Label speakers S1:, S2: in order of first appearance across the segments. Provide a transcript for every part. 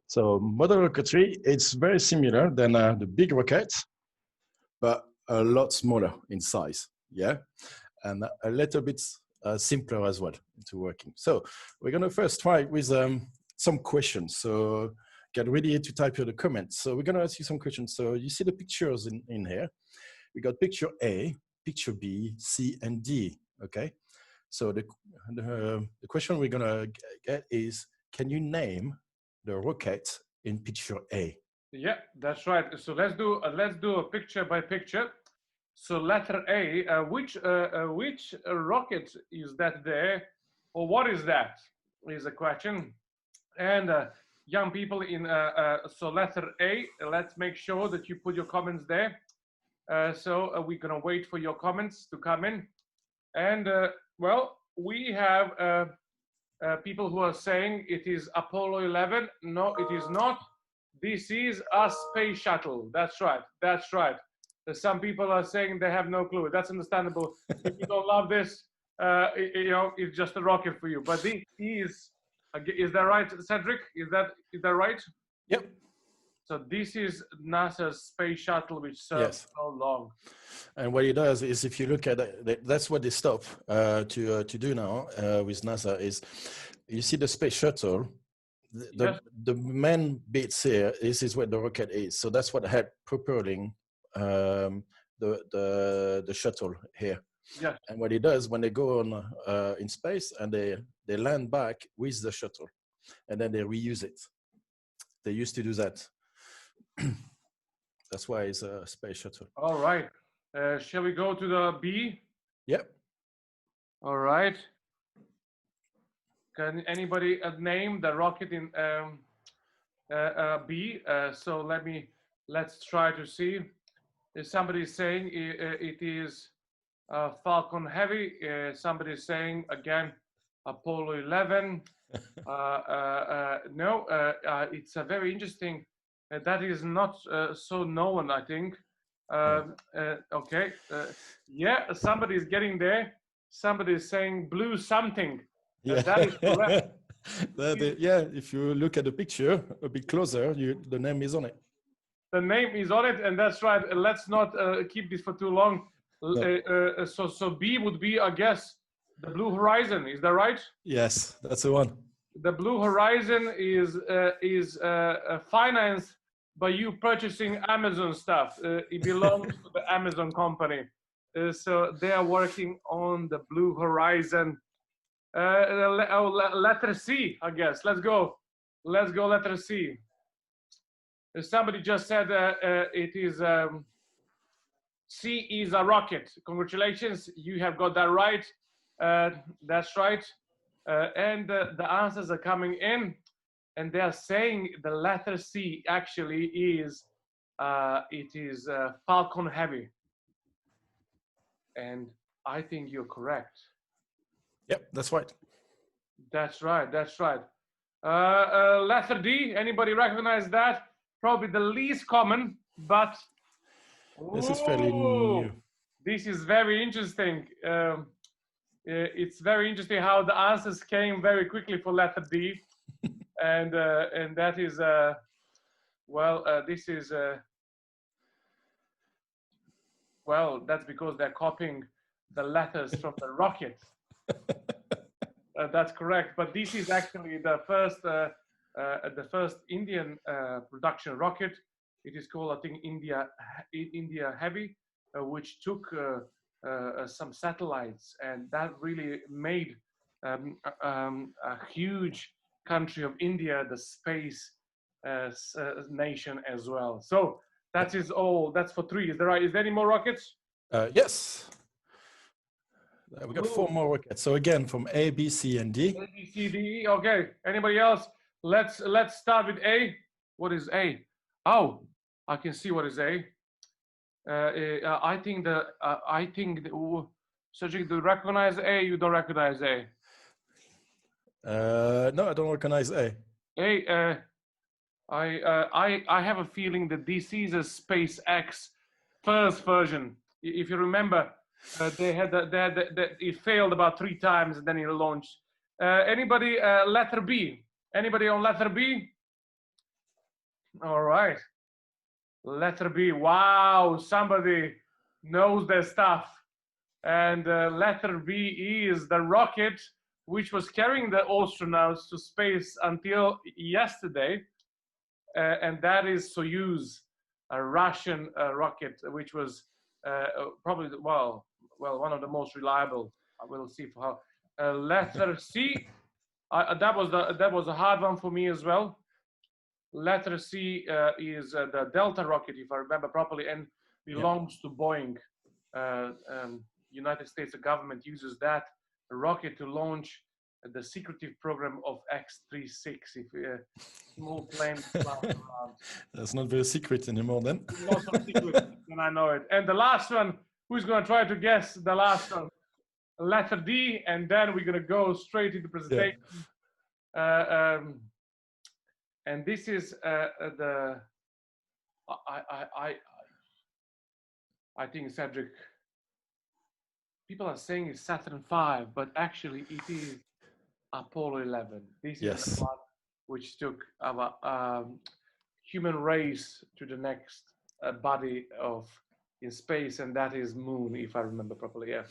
S1: So model rocketry, it's very similar than the big rocket, but a lot smaller in size, yeah? And a little bit simpler as well to working. So we're gonna first try with some questions. So get ready to type your comments. So we're gonna ask you some questions. So you see the pictures in here. We got picture A, picture B, C, and D, okay? So the question we're gonna get is, can you name the rocket in picture A?
S2: Yeah, that's right. So let's do a picture by picture. So letter A, which rocket is that there, or what is that? Is a question. And young people in so letter A, let's make sure that you put your comments there. So we're gonna wait for your comments to come in. And well, we have people who are saying it is Apollo 11. No, it is not. This is a space shuttle. That's right. That's right. Some people are saying they have no clue. That's understandable. If you don't love this, you know, it's just a rocket for you. But this is that right, Cedric? Is that right?
S1: Yep.
S2: So this is NASA's space shuttle, which serves so long.
S1: And what it does is, if you look at it, that's what they stop to do now with NASA is, you see the space shuttle. The main bits here, this is where the rocket is. So that's what had propelling the shuttle here.
S2: Yes.
S1: And what it does when they go on in space and they land back with the shuttle, and then they reuse it. They used to do that. That's why it's a space shuttle.
S2: All right. Shall we go to the B?
S1: Yep.
S2: All right. Can anybody name the rocket in B? So let's try to see. Is somebody saying it is Falcon Heavy? Somebody is saying again Apollo 11. No, it's a very interesting. That is not so known, I think. Okay. Yeah, somebody is getting there. Somebody is saying blue something.
S1: Yeah,
S2: that is correct.
S1: Yeah, if you look at the picture a bit closer, the name is on it.
S2: The name is on it, and that's right. Let's not keep this for too long. No. So B would be, I guess, the Blue Horizon. Is that right?
S1: Yes, that's the one.
S2: The Blue Horizon is financed by you purchasing Amazon stuff. It belongs to the Amazon company. So they are working on the Blue Horizon. Letter C, I guess. Let's go. Let's go letter C. Somebody just said it is C is a rocket. Congratulations, you have got that right. That's right. And the answers are coming in, and they are saying the letter C actually is it is Falcon Heavy. And I think you're correct.
S1: Yep, that's right.
S2: That's right. That's right. Letter D. Anybody recognize that? Probably the least common, but
S1: this is fairly new.
S2: This is very interesting. It's very interesting how the answers came very quickly for letter D, and that is this is well, that's because they're copying the letters from the rocket. That's correct, but this is actually the first Indian production rocket. It is called, I think, India Heavy, which took some satellites, and that really made a huge country of India the space nation as well. So that is all. That's for 3. Is there right? Is there any more rockets?
S1: Yes. We got 4 more rockets. So again, from A, B, C, and D.
S2: A, B, C, D, E. Okay. Anybody else? Let's start with A. What is A? Oh, I can see what is A. I think Sergey, do you recognize A? You don't recognize A?
S1: No, I don't recognize A.
S2: A. I have a feeling that this is a SpaceX first version. If you remember, it failed about 3 times and then it launched. Anybody letter B? Anybody on letter B? All right. Letter B. Wow, somebody knows their stuff. And letter B is the rocket which was carrying the astronauts to space until yesterday. And that is Soyuz, a Russian rocket, which was probably, one of the most reliable. We'll see for how. Letter C, that was a hard one for me as well. Letter C is the Delta rocket, if I remember properly, and belongs to Boeing. United States government uses that rocket to launch the secretive program of X-36. If small plane flying around.
S1: That's not very secret anymore then.
S2: Not so secret, and I know it. And the last one, who's going to try to guess the last one? Letter D, and then we're going to go straight into presentation. And this is I think Cedric, people are saying it's Saturn V, but actually it is Apollo 11. This is the one which took our human race to the next body of in space, and that is Moon, if I remember properly. Yeah.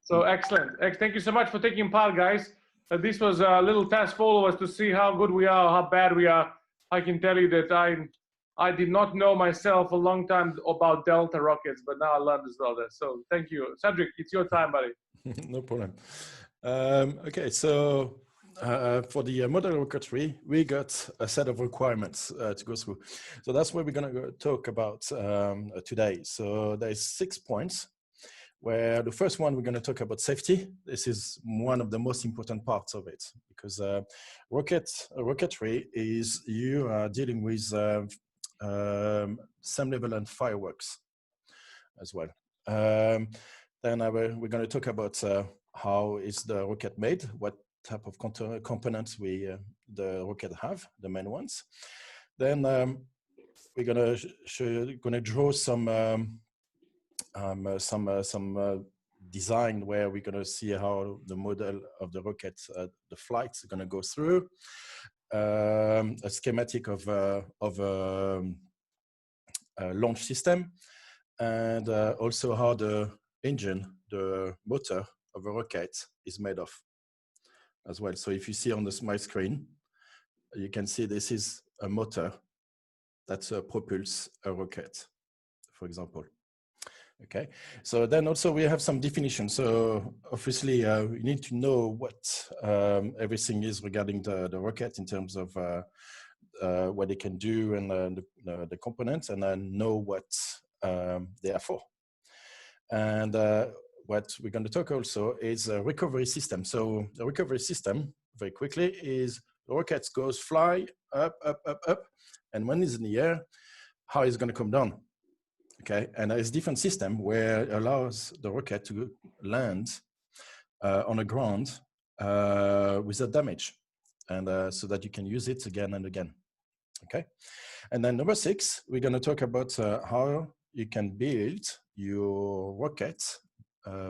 S2: So excellent. Thank you so much for taking part, guys. This was a little test for all of us to see how good we are, how bad we are. I can tell you that I did not know myself a long time about Delta rockets, but now I learned as well. So thank you. Cedric, it's your time, buddy.
S1: No problem. Okay, so for the model rocketry, we got a set of requirements to go through. So that's what we're going to talk about today. So there's 6 points, where the first one, we're going to talk about safety. This is one of the most important parts of it, because rocketry is you are dealing with SEM level and fireworks as well. Then we're going to talk about how is the rocket made, what type of components the rocket have, the main ones. Then we're going to draw some design where we're going to see how the model of the rocket, the flight is going to go through, a schematic of a launch system, and also how the engine, the motor of a rocket is made of as well. So if you see on my screen, you can see this is a motor that propels a rocket, for example. Okay, so then also we have some definitions. So obviously we need to know what everything is regarding the rocket in terms of what they can do and the components, and then know what they are for. And what we're going to talk also is a recovery system. So the recovery system, very quickly, is the rocket goes fly up, up, up, up, and when it's in the air, how it's going to come down. Okay, and there's a different system where it allows the rocket to land on the ground without damage, and so that you can use it again and again. Okay, and then number 6, we're going to talk about how you can build your rocket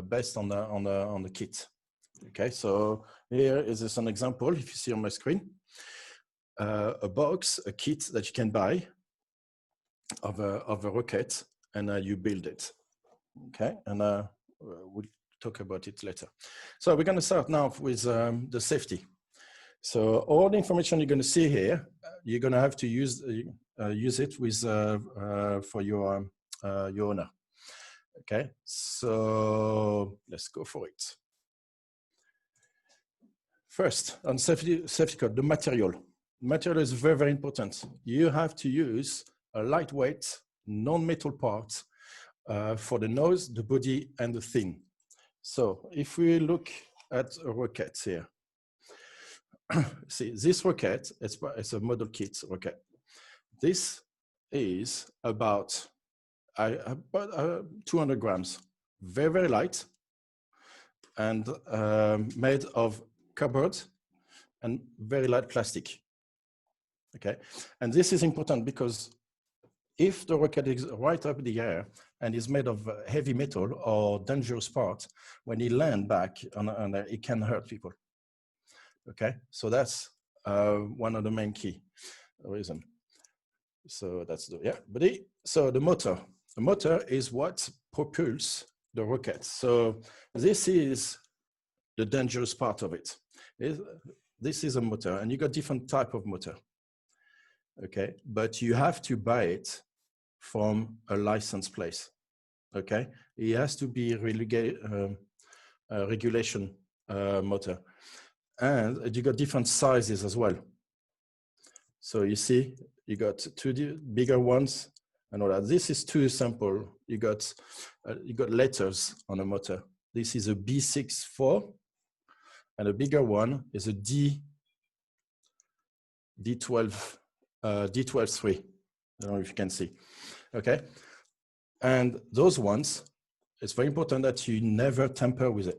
S1: based on the kit. Okay, so here is an example. If you see on my screen, a box, a kit that you can buy of a rocket, and you build it. Okay, and we'll talk about it later. So we're going to start now with the safety. So all the information you're going to see here, you're going to have to use it with for your owner. Okay, so let's go for it. First, on safety code, the material. Material is very, very important. You have to use a lightweight, non-metal part for the nose, the body, and the fin. So if we look at a rocket here, see this rocket, it's a model kit rocket. This is about 200 grams, very, very light, and made of cardboard and very light plastic. Okay, and this is important because if the rocket is right up in the air and is made of heavy metal or dangerous parts, when it lands back, it can hurt people. Okay, so that's one of the main key reasons. So that's the, yeah, but so the motor is what propels the rocket. So this is the dangerous part of it. This is a motor, and you got different type of motor. Okay, but you have to buy it from a licensed place. Okay, it has to be regulation motor, and you got different sizes as well. So you see, you got two bigger ones and all that. This is too simple. You got letters on a motor. This is a B64, and a bigger one is a D12.3. I don't know if you can see. Okay, and those ones, it's very important that you never tamper with it.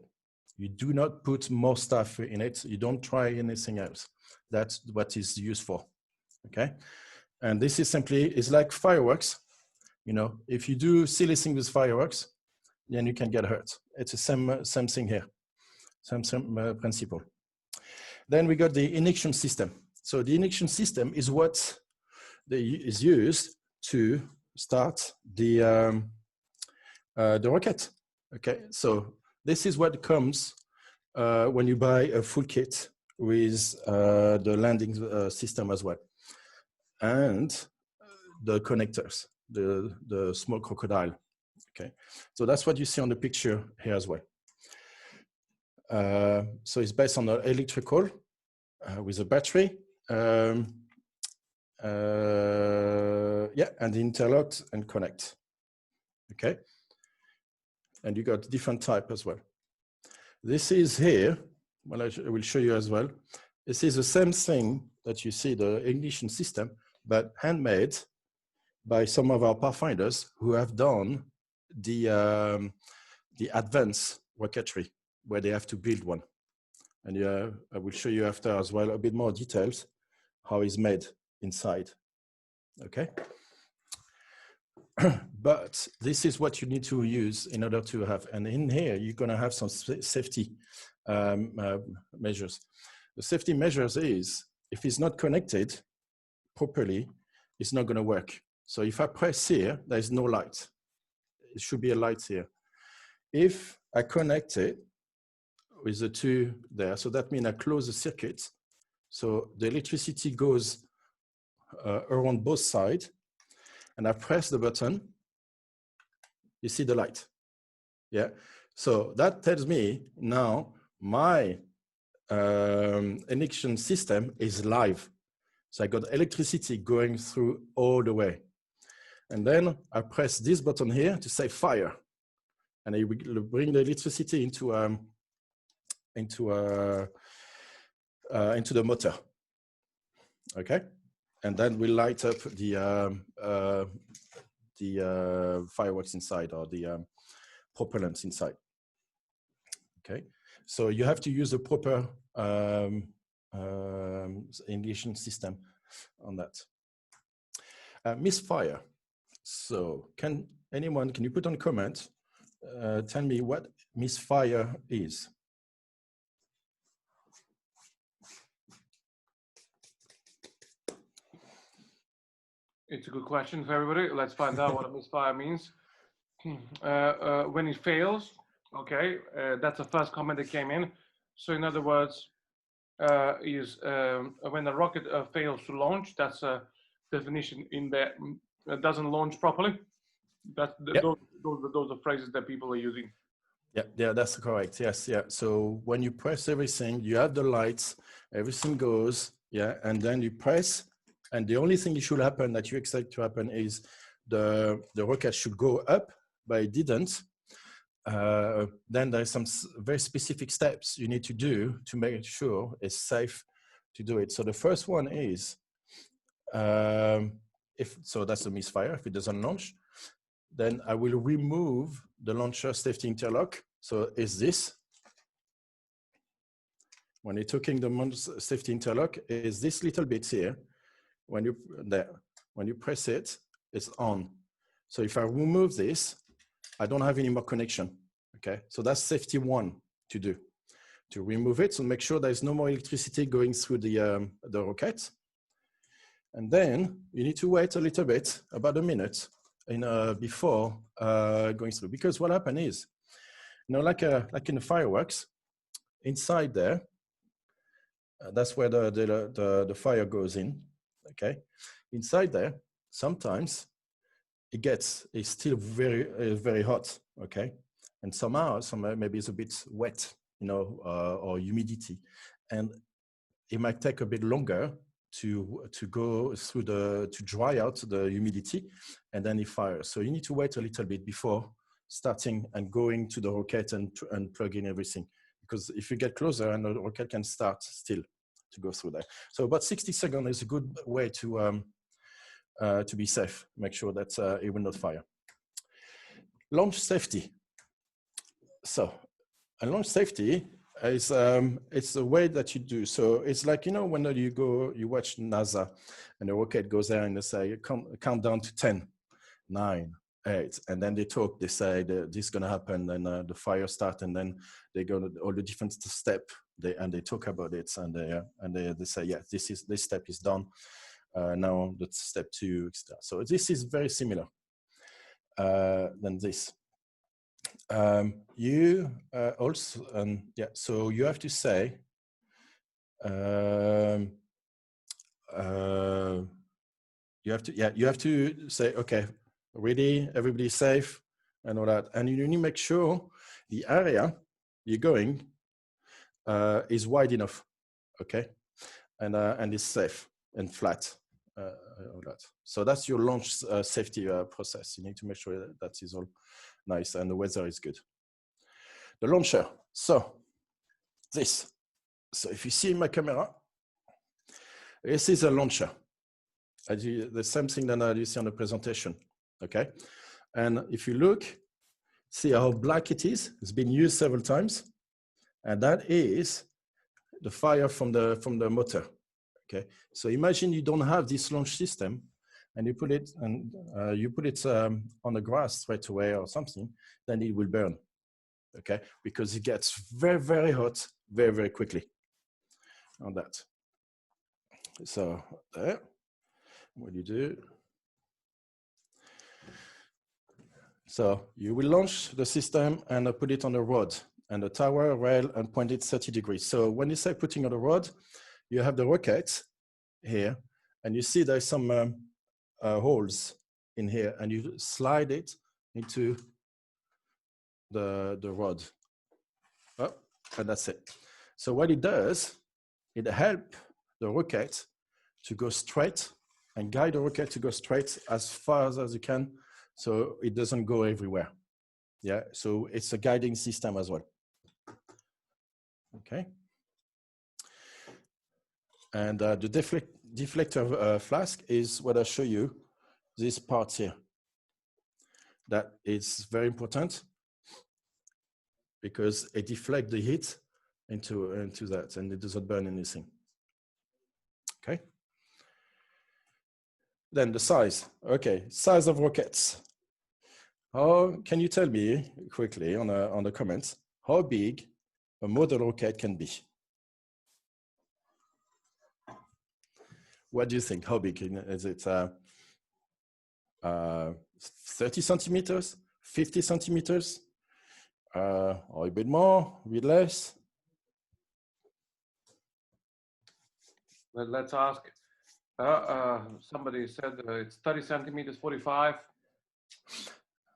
S1: You do not put more stuff in it. You don't try anything else. That's what is used for. Okay, and this is simply, it's like fireworks. You know, if you do silly thing with fireworks, then you can get hurt. It's the same thing here, same principle. Then we got the ignition system. So the ignition system is what is used to start the rocket. Okay, so this is what comes when you buy a full kit with the landing system as well, and the connectors, the small crocodile. Okay, so that's what you see on the picture here as well. So it's based on the electrical with a battery. Yeah, and interlock and connect. Okay, and you got different type as well. This is here. Well, I will show you as well. This is the same thing that you see, the ignition system, but handmade by some of our Pathfinders who have done the advanced rocketry, where they have to build one. And yeah, I will show you after as well a bit more details how it's made inside. Okay. But this is what you need to use in order to have, and in here you're going to have some safety measures. The safety measures is, if it's not connected properly, it's not going to work. So if I press here, there's no light. It should be a light here. If I connect it with the two there, so that means I close the circuit. So the electricity goes around both sides, and I press the button, you see the light. Yeah. So that tells me now my ignition system is live. So I got electricity going through all the way. And then I press this button here to say fire. And it will bring the electricity into the motor. Okay. And then we light up the fireworks inside, or the propellants inside. Okay, so you have to use a proper ignition system on that. Misfire. So can you put on comment, tell me what misfire is?
S2: It's a good question for everybody. Let's find out what a misfire means. When it fails, okay, that's the first comment that came in. So in other words, is when the rocket fails to launch, that's a definition in there, doesn't launch properly. That's
S1: Yep.
S2: those are phrases that people are using.
S1: Yeah, that's correct. Yes, yeah. So when you press everything, you have the lights, everything goes, yeah, and then you press, and the only thing that should happen, that you expect to happen, is the rocket should go up, but it didn't. Then there's some very specific steps you need to do to make sure it's safe to do it. So the first one is, so that's a misfire, if it doesn't launch. Then I will remove the launcher safety interlock. So is this. When you're talking the safety interlock, is this little bit here. When you press it, it's on. So if I remove this, I don't have any more connection. Okay, so that's safety one to do. To remove it, so make sure there's no more electricity going through the rocket. And then you need to wait a little bit, about a minute, before going through. Because what happens is, like in the fireworks, inside there, that's where the fire goes in, okay? Inside there, sometimes it's still very hot, okay? And somehow maybe it's a bit wet, or humidity. And it might take a bit longer to go through to dry out the humidity, and then it fires. So you need to wait a little bit before starting and going to the rocket and plug in everything. Because if you get closer, and the rocket can start still to go through there. So about 60 seconds is a good way to be safe. Make sure that it will not fire. Launch safety. So, a launch safety is it's the way that you do. So it's like, when you watch NASA and the rocket goes there and they say, count down to 10, 9, 8, and then they say this is going to happen, and the fire start, and then they go to all the different steps, and they talk about it, and they say, yeah, this step is done. Now that's step 2. So this is very similar than this. You also, so you have to say, you have to say, okay, ready, everybody's safe, and all that. And you need to make sure the area you're going is wide enough, okay, and is safe and flat. All that. So that's your launch safety process. You need to make sure that is all nice and the weather is good. The launcher. So this. So if you see in my camera, this is a launcher. The same thing that you see on the presentation. Okay. And if you look, see how black it is. It's been used several times, and that is the fire from the motor. Okay. So imagine you don't have this launch system, and you put it on the grass straight away or something, then it will burn. Okay, because it gets very, very hot very, very quickly on that. So there, what you do? So you will launch the system and put it on the rod and the tower rail and point it 30 degrees. So when you say putting on the rod, you have the rocket here, and you see there's some holes in here, and you slide it into the rod. Oh, and that's it. So what it does, it helps the rocket to go straight and guide the rocket to go straight as far as you can, so it doesn't go everywhere. Yeah, so it's a guiding system as well. Okay. And the deflector flask is what I show you, this part here. That is very important because it deflects the heat into that, and it doesn't burn anything. Okay. Then the size. Okay, size of rockets. How can you tell me quickly on the comments how big a model rocket can be? What do you think? How big is it? 30 centimeters, 50 centimeters, or a bit more, a bit less?
S2: Let's ask. Somebody said it's 30 centimeters, 45.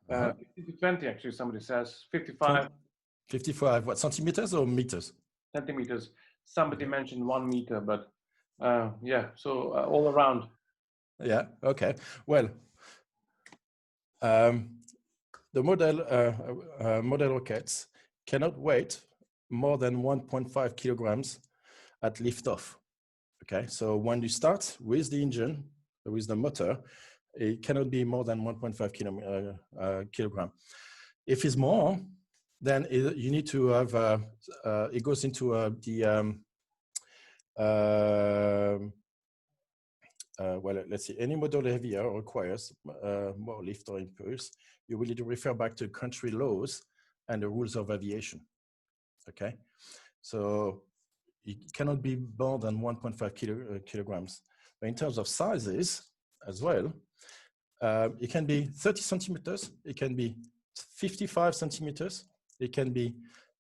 S2: 50 to 20, actually, somebody says. 55.
S1: 55, what, centimeters or meters?
S2: Centimeters. Somebody mentioned 1 meter, but yeah, so all around.
S1: Yeah, okay. Well, the model rockets cannot weigh more than 1.5 kilograms at liftoff. Okay, so when you start with the engine, with the motor, it cannot be more than 1.5 kilogram. If it's more, then you need to have, it goes into well, let's see, any model heavier requires more lift or impulse. You will need to refer back to country laws and the rules of aviation. Okay, so it cannot be more than 1.5 kilograms. But in terms of sizes as well, it can be 30 centimeters, it can be 55 centimeters, it can be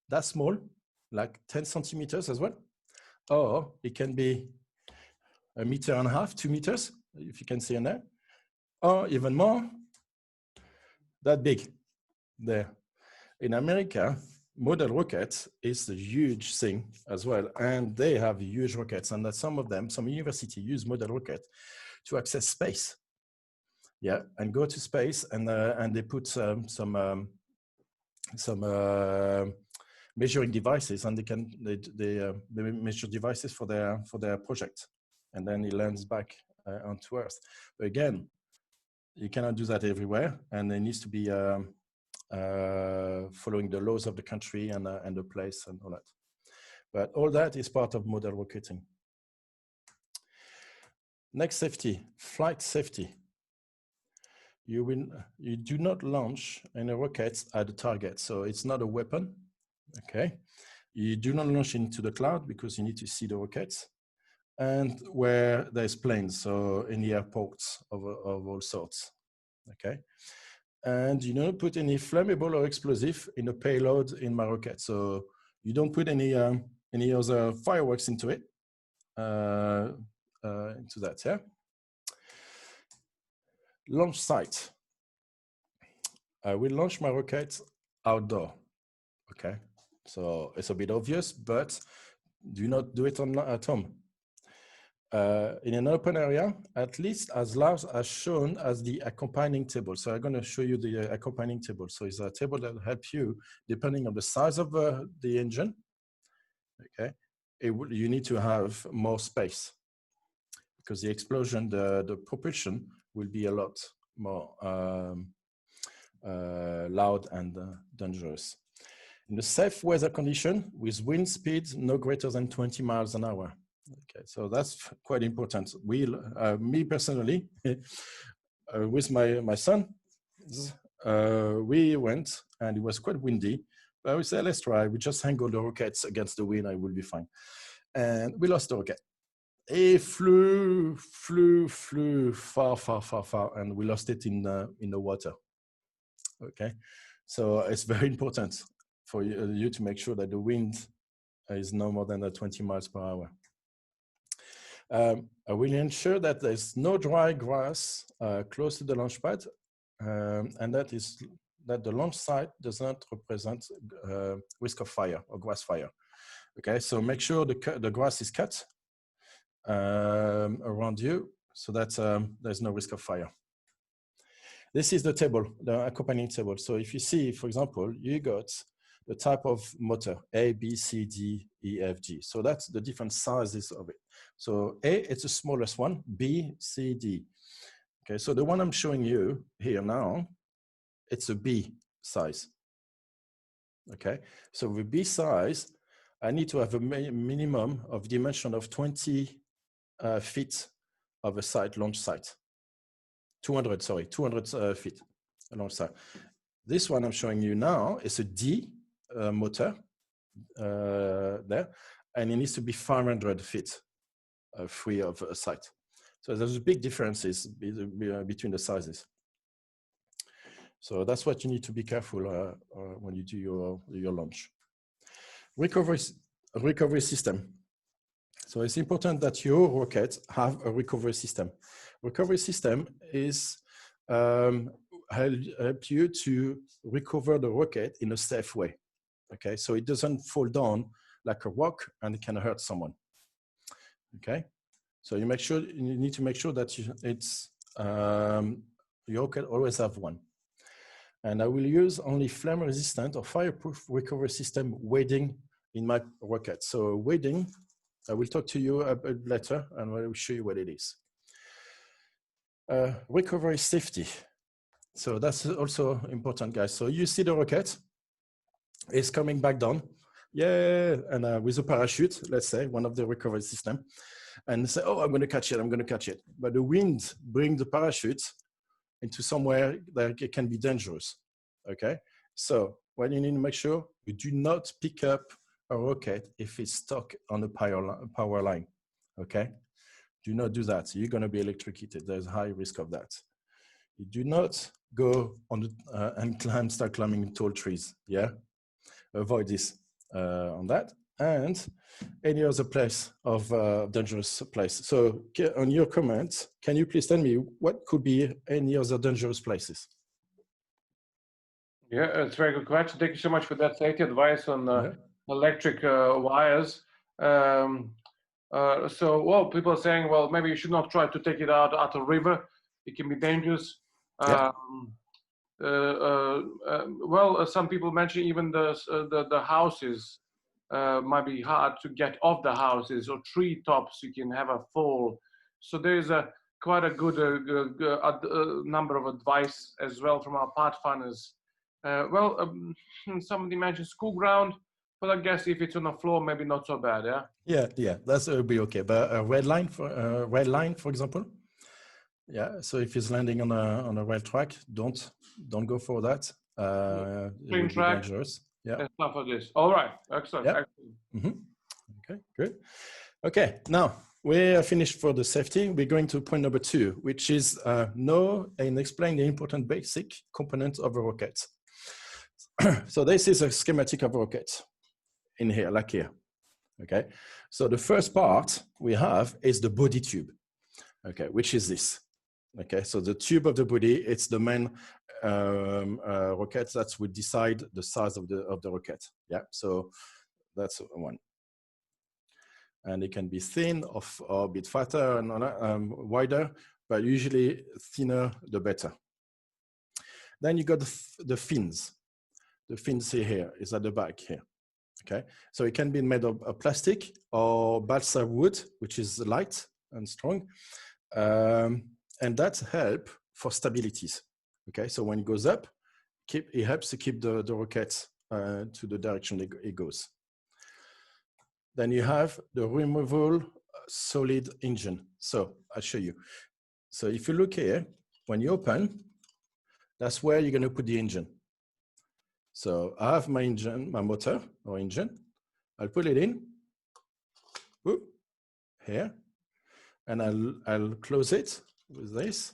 S1: that small, like 10 centimeters as well, or it can be 1.5 meters, 2 meters, if you can see in there, or even more, that big there. In America, model rockets is a huge thing as well, and they have huge rockets, and that some of them, some universities use model rocket to access space. Yeah, and go to space, and they put some measuring devices, and they measure devices for their project, and then it lands back onto Earth. But again, you cannot do that everywhere, and it needs to be following the laws of the country and the place and all that. But all that is part of model rocketing. Next safety, flight safety. You do not launch any rockets at the target, so it's not a weapon. Okay, you do not launch into the cloud because you need to see the rockets, and where there's planes, so in the airports of all sorts. Okay, and you don't put any flammable or explosive in the payload in my rocket, so you don't put any other fireworks into it, into that. Yeah. Launch site. I will launch my rocket outdoor. Okay, so it's a bit obvious, but do not do it at home. In an open area, at least as large as shown as the accompanying table. So I'm going to show you the accompanying table. So it's a table that will help you, depending on the size of the engine. Okay, you need to have more space because the explosion, the propulsion will be a lot more loud and dangerous. In the safe weather condition, with wind speeds no greater than 20 miles an hour. Okay, so that's quite important. Me personally, with my son, we went, and it was quite windy. But we said, let's try. We just hang all the rockets against the wind, I will be fine. And we lost the rocket. It flew far, and we lost it in the water. Okay, so it's very important for you to make sure that the wind is no more than 20 miles per hour. I will ensure that there's no dry grass close to the launch pad, and that the launch site does not represent risk of fire or grass fire. Okay, so make sure the grass is cut around you so that there's no risk of fire. This is the table, the accompanying table. So if you see, for example, you got the type of motor, A, B, C, D, E, F, G. So that's the different sizes of it. So A, it's the smallest one, B, C, D. Okay, so the one I'm showing you here now, it's a B size. Okay, so the B size, I need to have a minimum of dimension of 20 feet of a site, launch site. 200 feet launch site. This one I'm showing you now is a D motor there, and it needs to be 500 feet free of a site. So there's big differences between the sizes. So that's what you need to be careful when you do your launch. Recovery system. So it's important that your rocket have a recovery system. Recovery system is help you to recover the rocket in a safe way. Okay, so it doesn't fall down like a rock and it can hurt someone. Okay, so you need to make sure that your rocket always have one. And I will use only flame resistant or fireproof recovery system Wadding in my rocket. So Wadding, I will talk to you a bit later and I will show you what it is. Recovery safety. So that's also important, guys. So you see the rocket is coming back down. Yeah, and with a parachute, let's say, one of the recovery system, and say, oh, I'm going to catch it. But the wind brings the parachute into somewhere that it can be dangerous. Okay, so what you need to make sure you do not pick up a rocket if it's stuck on the power line. Okay, Do not do that. You're going to be electrocuted. There's a high risk of that. You do not go on the, and start climbing tall trees. Yeah, avoid this on that. And any other place of dangerous place. So on your comments, can you please tell me what could be any other dangerous places?
S2: Yeah, it's a very good question. Thank you so much for that safety advice on electric wires. So, well, people are saying, well, maybe you should not try to take it out at a river. It can be dangerous. Well, some people mention even the houses might be hard to get off the houses, or tree tops you can have a fall. So there is quite a good number of advice as well from our Pathfinders. Somebody mentioned school ground, but I guess if it's on the floor, maybe not so bad.
S1: Yeah, that's will be okay. But a red line, for example. Yeah, so if it's landing on a rail track, don't go for that. It will be dangerous. Yeah,
S2: and stuff like this. All right, excellent.
S1: Yeah. Excellent. Okay, good. Okay, now we are finished for the safety. We're going to point number 2, which is know and explain the important basic components of a rocket. So this is a schematic of a rocket in here, like here. Okay, so the first part we have is the body tube. Okay, which is this. Okay, so the tube of the body, it's the main rocket that would decide the size of the rocket. Yeah, so that's one. And it can be thin or a bit fatter and wider, but usually thinner the better. Then you got the fins. The fins here is at the back here. Okay, so it can be made of plastic or balsa wood, which is light and strong. And that helps for stabilities. Okay, so when it goes up, it helps to keep the rocket to the direction it goes. Then you have the removable solid engine. So I'll show you. So if you look here, when you open, that's where you're going to put the engine. So I have my engine, my motor or engine. I'll put it in, whoop, here, and I'll close it with this.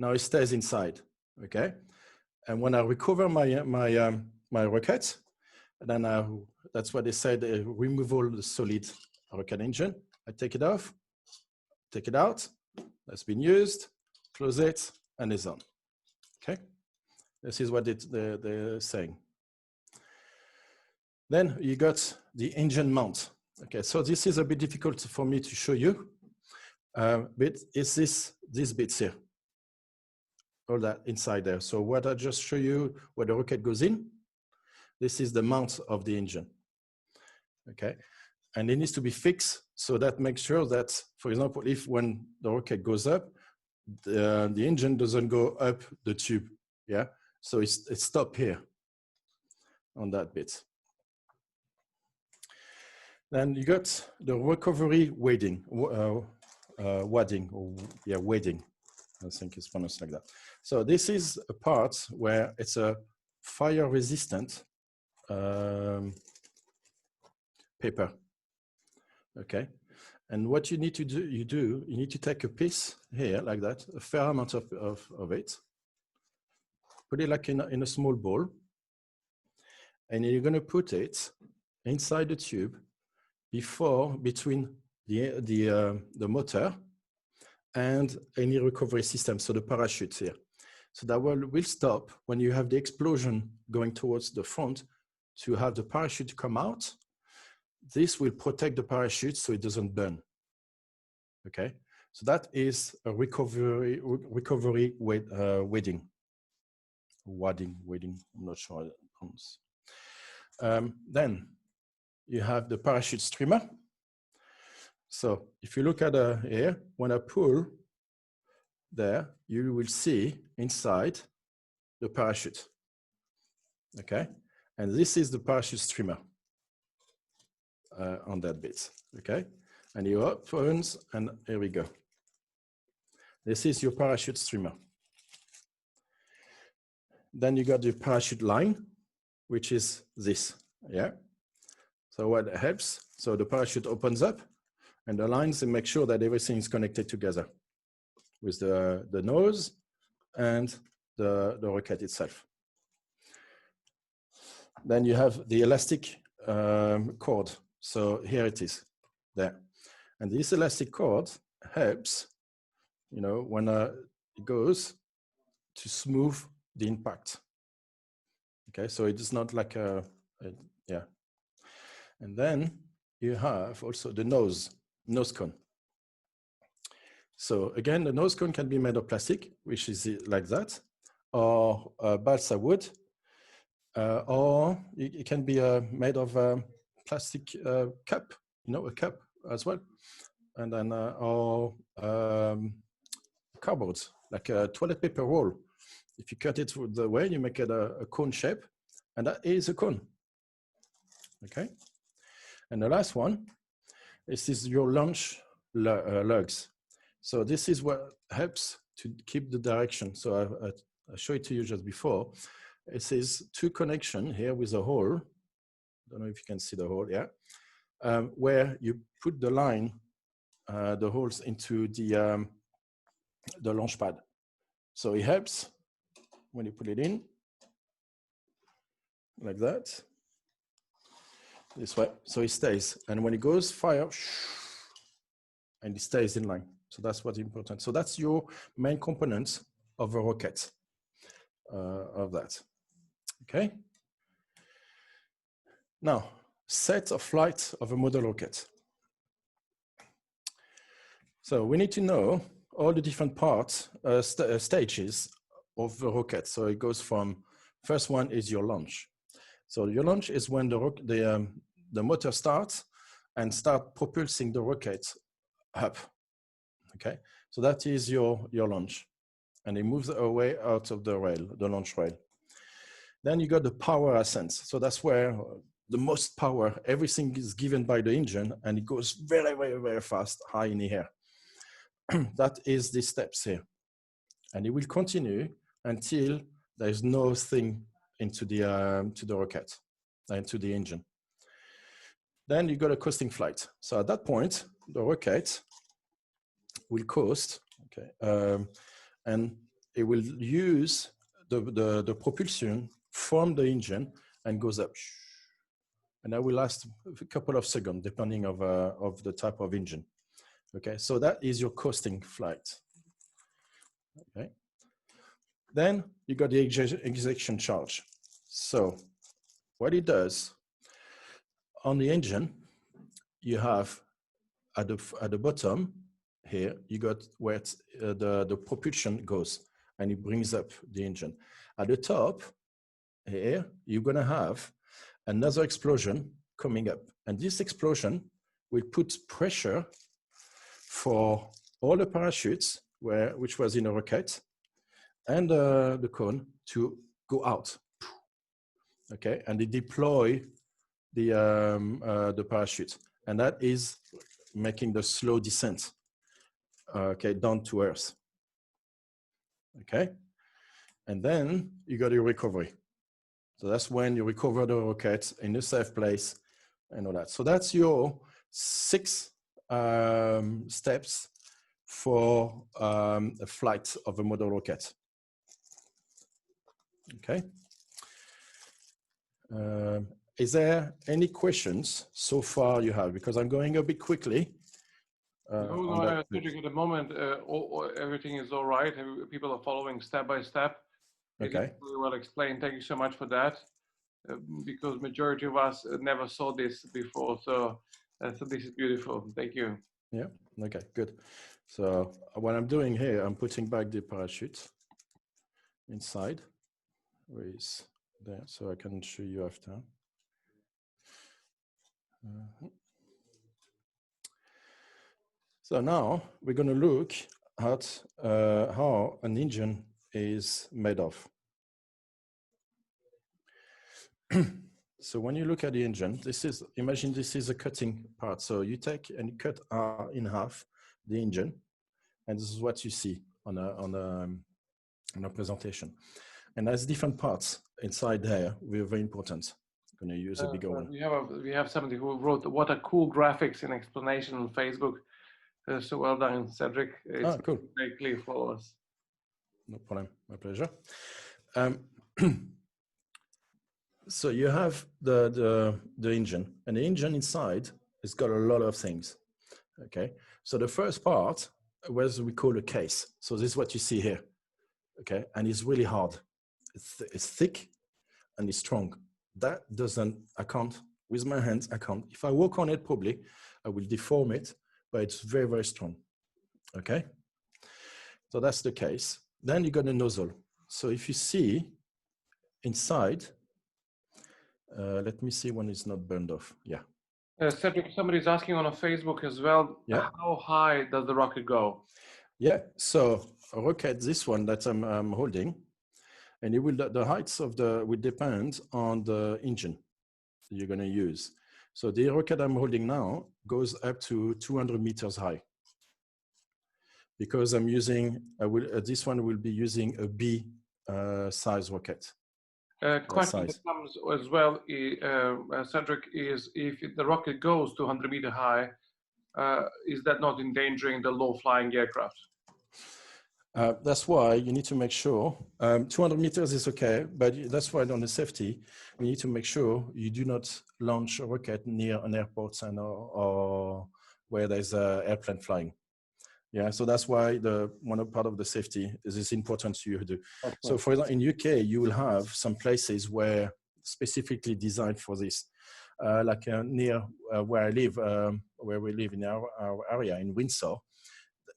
S1: Now it stays inside, okay? And when I recover my rocket, then that's what they said, removable solid rocket engine. I take it off, take it out, that's been used, close it, and it's on, okay? This is what they're saying. Then you got the engine mount. Okay, so this is a bit difficult for me to show you, but it's these bits here, all that inside there. So what I just show you, where the rocket goes in, this is the mount of the engine. Okay, and it needs to be fixed, so that makes sure that, for example, if when the rocket goes up, the engine doesn't go up the tube. Yeah, so it's stopped here on that bit. Then you got the recovery wadding, wadding, or yeah, wadding. I think it's pronounced like that. So this is a part where it's a fire-resistant paper. Okay, and what you need to do, you need to take a piece here like that, a fair amount of it, put it like in a small bowl, and you're going to put it inside the tube between the motor and any recovery system, so the parachutes here. So that will stop when you have the explosion going towards the front to have the parachute come out. This will protect the parachute so it doesn't burn. Okay, so that is a recovery wadding. Wadding, I'm not sure how it pronounces. Then you have the parachute streamer. So if you look at here, when I pull there, you will see inside the parachute. Okay, and this is the parachute streamer on that bit. Okay, and you opens, and here we go. This is your parachute streamer. Then you got the parachute line, which is this. Yeah. So what helps? So the parachute opens up, And the lines, they make sure that everything is connected together with the nose and the rocket itself. Then you have the elastic cord. So here it is, there. And this elastic cord helps, you know, when it goes to smooth the impact. Okay, so it is not like yeah. And then you have also the nose cone. So again, the nose cone can be made of plastic, which is like that, or balsa wood, or it can be made of plastic cup, you know, a cup as well. And then, or cardboard, like a toilet paper roll. If you cut it the way, you make it a cone shape, and that is a cone. Okay. And the last one, this is your launch lugs. So this is what helps to keep the direction. So I showed it to you just before. It says two connection here with a hole. I don't know if you can see the hole, yeah. Where you put the line, the holes into the launch pad. So it helps when you put it in, like that, this way, so it stays. And when it goes, fire, and it stays in line. So that's what's important. So that's your main components of a rocket, of that, okay? Now, set of flight of a model rocket. So we need to know all the different parts, stages of the rocket. So it goes from, first one is your launch. So your launch is when the motor starts and start propulsing the rocket up, okay? So that is your launch. And it moves away out of the rail, the launch rail. Then you got the power ascent. So that's where the most power, everything is given by the engine, and it goes very, very, very fast, high in the air. That is the steps here. And it will continue until there's no thing into the to the rocket, into the engine. Then you got a coasting flight. So at that point, the rocket will coast, okay, and it will use the propulsion from the engine and goes up. And that will last a couple of seconds, depending of the type of engine. Okay, so that is your coasting flight. Okay. Then you got the ejection charge. So what it does, on the engine, you have at the bottom here, you got where the propulsion goes, and it brings up the engine. At the top here, you're gonna have another explosion coming up. And this explosion will put pressure for all the parachutes, which was in a rocket, and the cone to go out. Okay, and they deploy the parachute, and that is making the slow descent, okay, down to Earth. Okay, and then you got your recovery. So that's when you recover the rocket in a safe place and all that. So that's your 6 steps for a flight of a model rocket. Okay. Is there any questions so far you have? Because I'm going a bit quickly.
S2: No, I think at the moment everything is all right. People are following step by step.
S1: Okay.
S2: Really well explained. Thank you so much for that. Because majority of us never saw this before, so this is beautiful. Thank you.
S1: Yeah. Okay. Good. So what I'm doing here, I'm putting back the parachute inside. Where is there? So I can show you after. So now we're going to look at how an engine is made of. So when you look at the engine, imagine this is a cutting part. So you take and cut in half the engine, and this is what you see on a presentation. And there's different parts inside there, very important. going to use a bigger one.
S2: We have somebody who wrote, "What a cool graphics and explanation on Facebook." So well done, Cedric. It's
S1: Cool.
S2: very clear for us.
S1: No problem. My pleasure. So you have the engine, and the engine inside has got a lot of things. Okay. So the first part was we call a case. So this is what you see here. Okay, and it's really hard. It's thick and it's strong. That doesn't, I can't, with my hands, I can't. If I work on it, probably I will deform it, but it's very, very strong. Okay, so that's the case. Then you got a nozzle. So if you see inside, let me see when it's not burned off. Yeah.
S2: Cedric, somebody's asking on a Facebook as well,
S1: yeah.
S2: How high does the rocket go?
S1: Yeah, so a rocket, this one that I'm holding, and it will, the heights of will depend on the engine you're going to use. So the rocket I'm holding now goes up to 200 meters high. Because I'm using, this one will be using a B size rocket.
S2: Question that comes as well, Cedric, is if the rocket goes 200 meters high, is that not endangering the low-flying aircraft?
S1: That's why you need to make sure, 200 meters is okay, but that's why on the safety, you need to make sure you do not launch a rocket near an airport or where there's an airplane flying. Yeah, so that's why part of the safety is important to you do. Okay. So for example, in UK, you will have some places where specifically designed for this, like near where I live, where we live in our area in Windsor,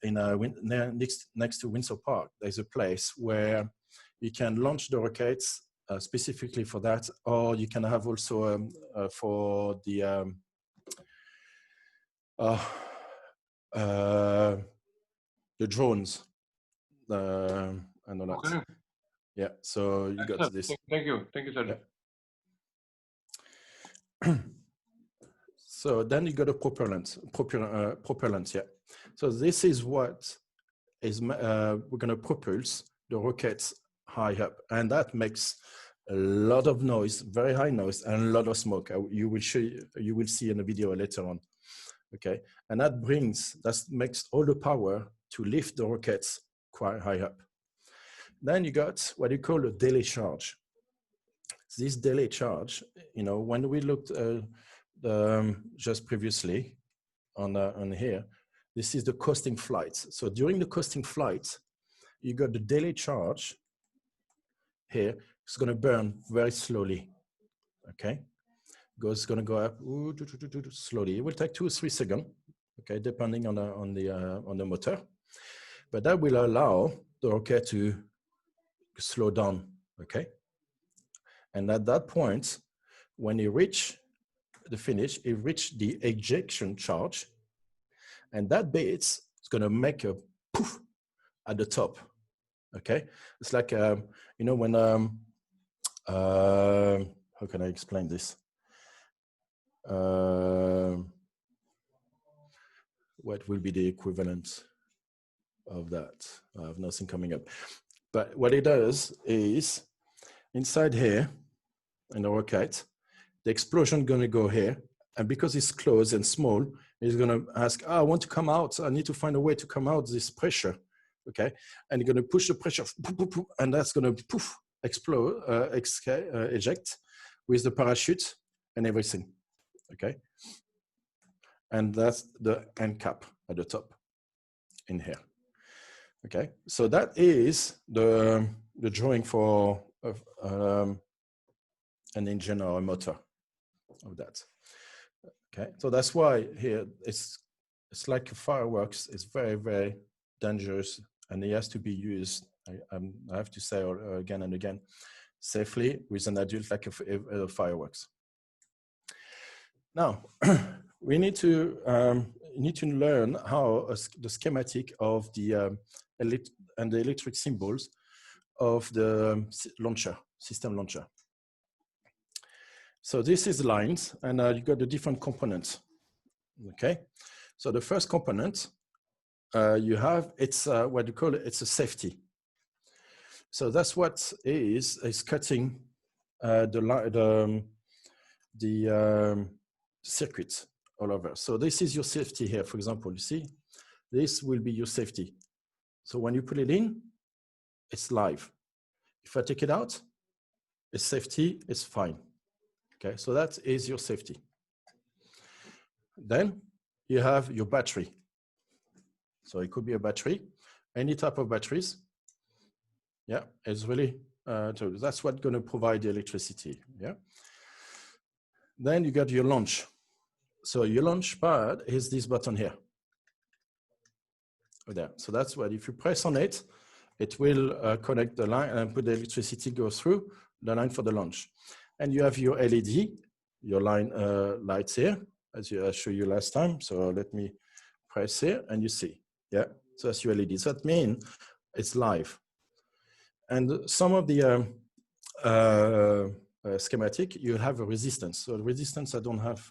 S1: next to Windsor Park, there's a place where you can launch the rockets specifically for that, or you can have also for the drones and all that. Okay. Yeah, so you got this.
S2: Thank you, Cedric.
S1: Yeah. So then you got a propellant, yeah. So this is what is we're going to propulse the rockets high up, and that makes a lot of noise, very high noise, and a lot of smoke. You will see in the video later on. Okay, and that makes all the power to lift the rockets quite high up. Then you got what you call a delay charge. This delay charge, when we looked just previously on here, this is the coasting flights. So during the coasting flight, you got the delay charge here. It's going to burn very slowly. Okay, it's going to go up slowly. It will take 2 or 3 seconds. Okay, depending on the motor, but that will allow the rocket to slow down. Okay, and at that point, when you reach the finish, it reached the ejection charge, and that bit is going to make a poof at the top. Okay, it's like when how can I explain this? What will be the equivalent of that? I have nothing coming up. But what it does is, inside here, in the rocket, the explosion going to go here. And because it's closed and small, it's going to ask, I want to come out. I need to find a way to come out this pressure. Okay. And you're going to push the pressure, and that's going to poof, explode, eject with the parachute and everything. Okay. And that's the end cap at the top in here. Okay. So that is the drawing for an engine or a motor of that. Okay. So that's why here it's like fireworks. It's very, very dangerous, and it has to be used, I have to say again and again, safely with an adult, like a fireworks. Now, we need to learn how the schematic of the electric symbols of the system launcher. So this is lines, and you got the different components. Okay, so the first component you have, it's what you call it, it's a safety. So that's what is cutting the the circuits all over. So this is your safety here. For example, you see, this will be your safety. So when you put it in, it's live. If I take it out, it's safety, it's fine. Okay, so that is your safety. Then you have your battery. So it could be a battery, any type of batteries. Yeah, it's really, so that's what's going to provide the electricity. Yeah. Then you got your launch. So your launch pad is this button here. There. So that's what, if you press on it, it will connect the line and put the electricity go through the line for the launch. And you have your LED, your line lights here, as I showed you last time. So let me press here and you see, yeah. So that's your LED. So that means it's live. And some of the schematic, you have a resistance. So the resistance I don't have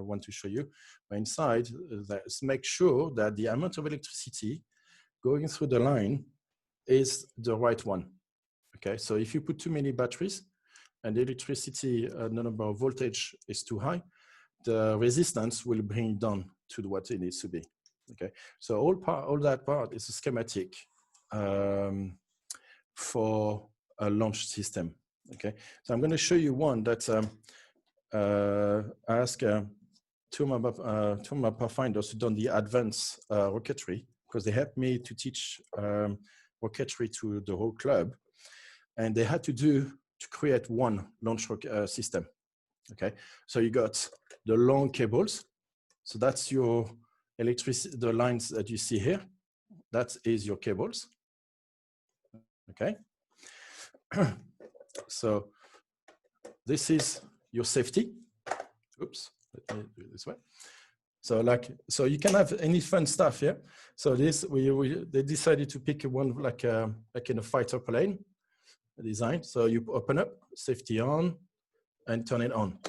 S1: one to show you. But inside, make sure that the amount of electricity going through the line is the right one. Okay, so if you put too many batteries and the electricity, the number of voltage is too high, the resistance will bring it down to what it needs to be. Okay, so all that part is a schematic for a launch system. Okay, so I'm going to show you one that I asked two of my Pathfinders who done the advanced rocketry, because they helped me to teach rocketry to the whole club, and they had to create one launch system. Okay, so you got the long cables, so that's your electricity, the lines that you see here, that is your cables. Okay, so this is your safety. Oops, let me do it this way. So you can have any fun stuff here. So this they decided to pick one like in a fighter plane design. So you open up, safety on, and turn it on.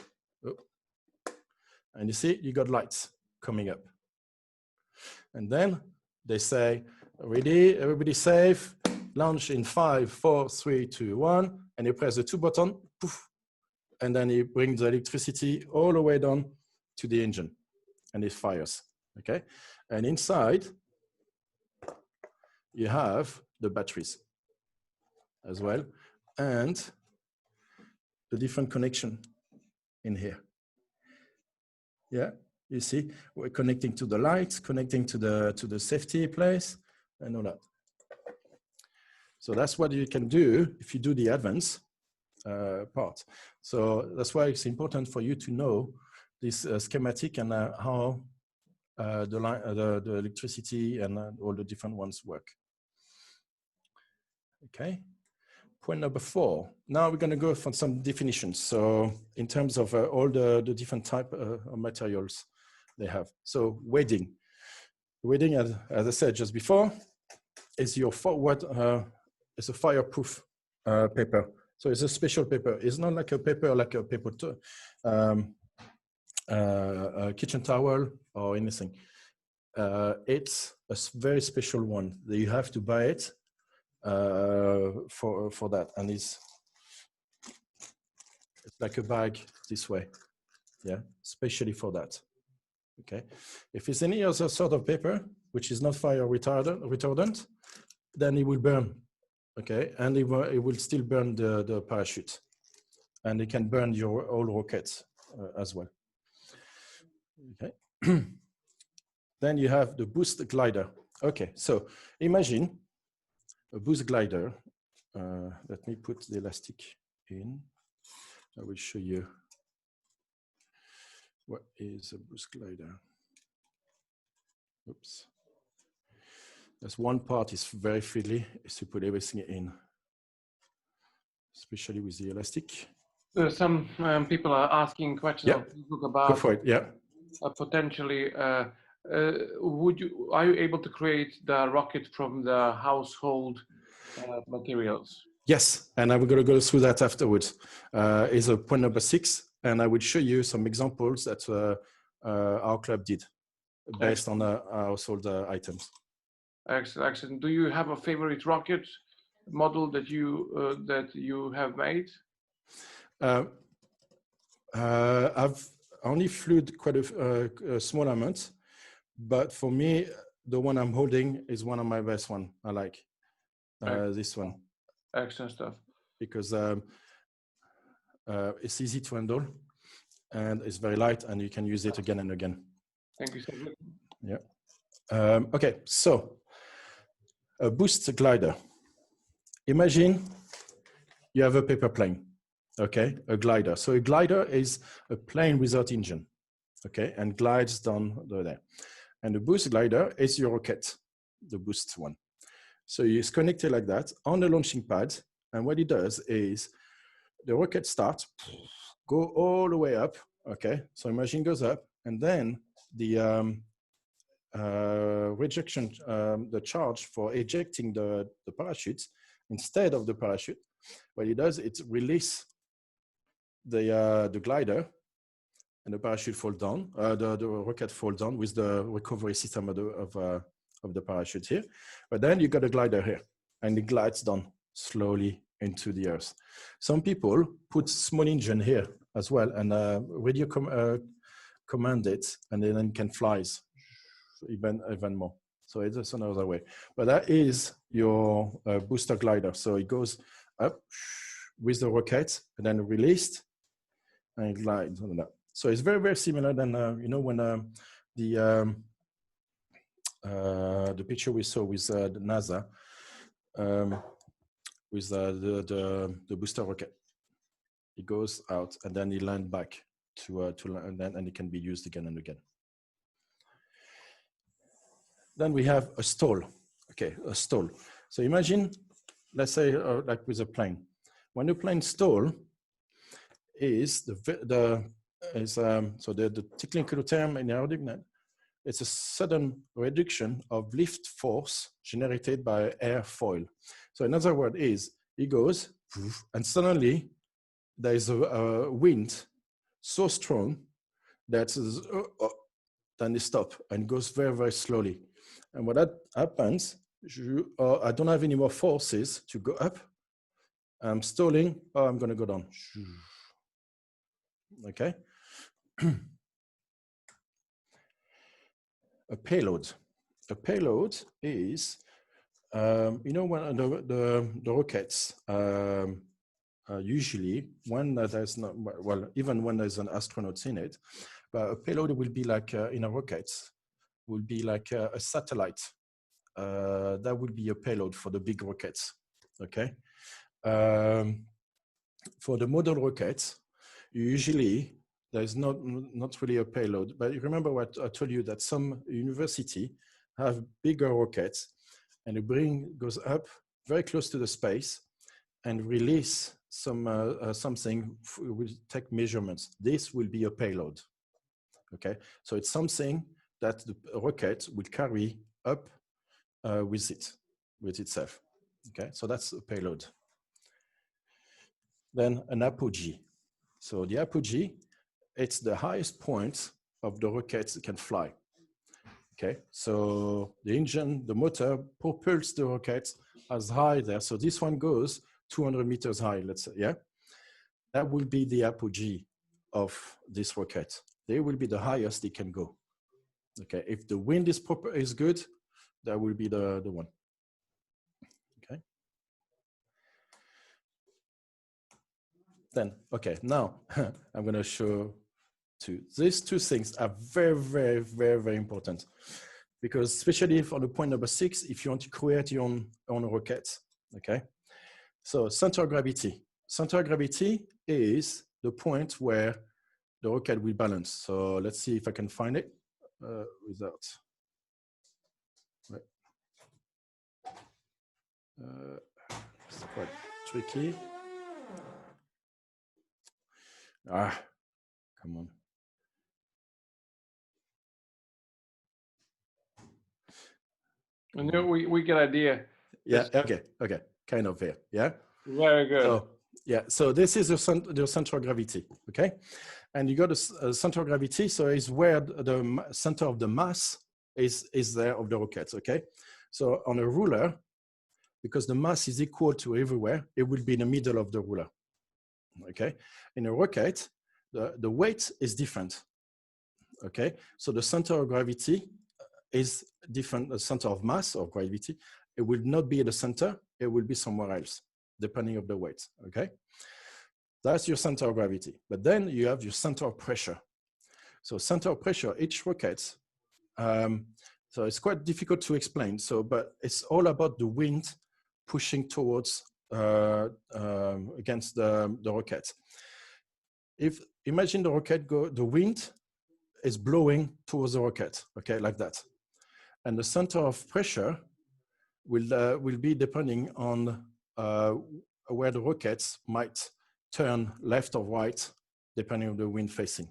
S1: Oh. And you see you got lights coming up. And then they say, ready, everybody safe, launch in 5, 4, 3, 2, 1, and you press the 2 button, poof, and then you bring the electricity all the way down to the engine, and it fires. Okay, and inside you have the batteries as well, and the different connection in here. Yeah, you see, we're connecting to the lights, connecting to the safety place, and all that. So that's what you can do if you do the advanced part. So that's why it's important for you to know this schematic and how the electricity and all the different ones work. Okay. Point number 4. Now we're going to go for some definitions. So in terms of all the different type of materials they have. So wadding. Wadding, as I said just before, is your it's a fireproof paper. So it's a special paper. It's not like a paper a kitchen towel or anything. It's a very special one. You have to buy it for that, and it's like a bag this way, yeah, especially for that. Okay, if it's any other sort of paper which is not fire retardant, then it will burn. Okay, and it will still burn the parachute, and it can burn your old rockets as well. Okay. Then you have the boost glider. Okay, so imagine a boost glider. Let me put the elastic in. I will show you what is a boost glider. Oops. There's one part is very fiddly, is to put everything in, especially with the elastic.
S2: Some people are asking questions on Facebook about.
S1: Go for it. Yeah.
S2: Potentially, are you able to create the rocket from the household materials?
S1: Yes, and I'm going to go through that afterwards. Is a point number 6, and I will show you some examples that our club did based on our household items.
S2: Excellent. Do you have a favorite rocket model that you have made?
S1: I've only flew quite a small amount, but for me, the one I'm holding is one of my best one. I like this one.
S2: Excellent stuff.
S1: Because it's easy to handle and it's very light and you can use it again and again.
S2: Thank you so much.
S1: Yeah. Okay, so a boost glider. Imagine you have a paper plane, okay, a glider. So a glider is a plane without engine, okay, and glides down there. And the boost glider is your rocket, the boost one. So it's connected like that on the launching pad. And what it does is the rocket starts, go all the way up, okay? So imagine goes up, and then the rejection, the charge for ejecting the parachute, instead of the parachute, what it does, it release the glider, and the parachute falls down, the rocket falls down with the recovery system of the parachute here. But then you got a glider here, and it glides down slowly into the earth. Some people put small engine here as well, and radio command it, and then it can fly even more. So it's another way. But that is your booster glider. So it goes up with the rocket, and then released, and it glides on that. So it's very, very similar than you know, when the picture we saw with the NASA. With the booster rocket, it goes out and then it lands back to land, and it can be used again and again. Then we have a stall. Okay, a stall. So imagine, let's say, like with a plane. When the plane stall, is the technical term in aerodynamics, it's a sudden reduction of lift force generated by airfoil. So another word is, it goes, and suddenly there is a wind so strong that then it stops and goes very, very slowly. And when that happens, I don't have any more forces to go up. I'm stalling, I'm going to go down. Okay. A payload. A payload is, you know, when the rockets, usually when there's not, well, even when there's an astronaut in it, but a payload will be like, in a rocket, will be like a satellite. That would be a payload for the big rockets, okay? For the model rockets, usually there's not really a payload, but you remember what I told you, that some university have bigger rockets, and the brain goes up very close to the space and release something, will take measurements. This will be a payload, okay? So it's something that the rocket will carry up with itself, okay? So that's a payload. Then an apogee. So the apogee, it's the highest point of the rocket it can fly. Okay, so the engine, the motor propels the rocket as high there. So this one goes 200 meters high, let's say, yeah? That will be the apogee of this rocket. They will be the highest it can go. Okay, if the wind is good, that will be the one. Okay. Then, okay, now I'm gonna show these two things are very, very, very, very important, because especially for the point number 6, if you want to create your own rocket, okay? So center of gravity. Center of gravity is the point where the rocket will balance. So let's see if I can find it without. Right. It's quite tricky. Come on.
S2: No, we get idea.
S1: Yeah, okay, kind of here, yeah?
S2: Very good.
S1: So, yeah, so this is the center of gravity, okay? And you got a center of gravity, so it's where the center of the mass is there of the rockets, okay? So on a ruler, because the mass is equal to everywhere, it will be in the middle of the ruler, okay? In a rocket, the weight is different. Okay, so the center of gravity is different. The center of mass or gravity, it will not be at the center. It will be somewhere else, depending on the weight. Okay, that's your center of gravity. But then you have your center of pressure. So center of pressure, each rocket. So it's quite difficult to explain. So, but it's all about the wind pushing towards against the rocket. If imagine the rocket the wind is blowing towards the rocket, okay, like that, and the center of pressure will be depending on where the rockets might turn left or right, depending on the wind facing.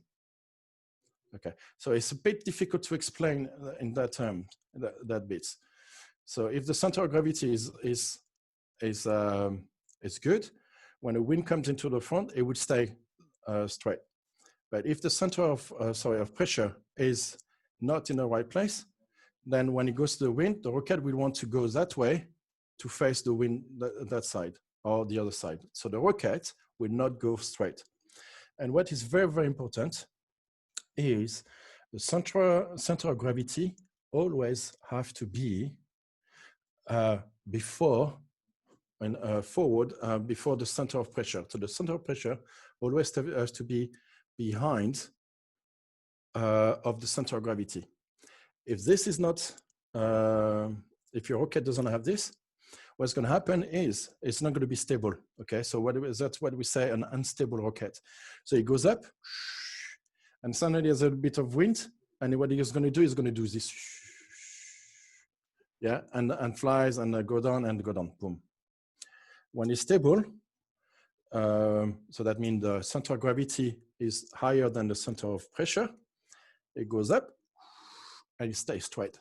S1: Okay, so it's a bit difficult to explain in that term, that bit. So if the center of gravity is good, when the wind comes into the front, it would stay straight. But if the center of pressure is not in the right place, then when it goes to the wind, the rocket will want to go that way to face the wind that side or the other side. So the rocket will not go straight. And what is very, very important is the center of gravity always have to be before and forward before the center of pressure. So the center of pressure always has to be behind of the center of gravity. If this is not, if your rocket doesn't have this, what's going to happen is it's not going to be stable. Okay, so that's what we say an unstable rocket. So it goes up, and suddenly there's a bit of wind, and what it's going to do is going to do this, yeah, and flies and go down, boom. When it's stable, so that means the center of gravity is higher than the center of pressure. It goes up and it stays straight.